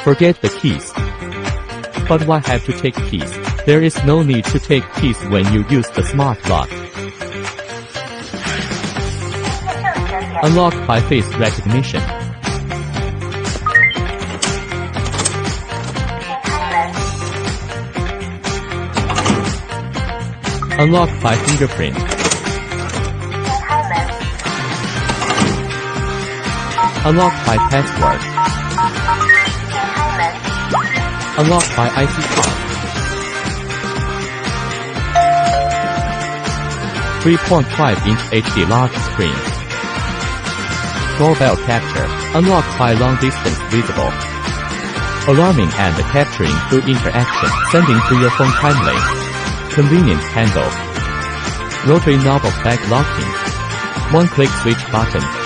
Forget the keys. But why have to take keys? There is no need to take keys when you use the smart lock. Unlock by face recognition. Unlock by fingerprint. Unlock by password. Unlock by IC card. 3.5-inch HD large screen. Doorbell capture. Unlock by long distance visible. Alarming and capturing through interaction. Sending to your phone timely. Convenient handle. Rotary knob of back locking. One-click switch button.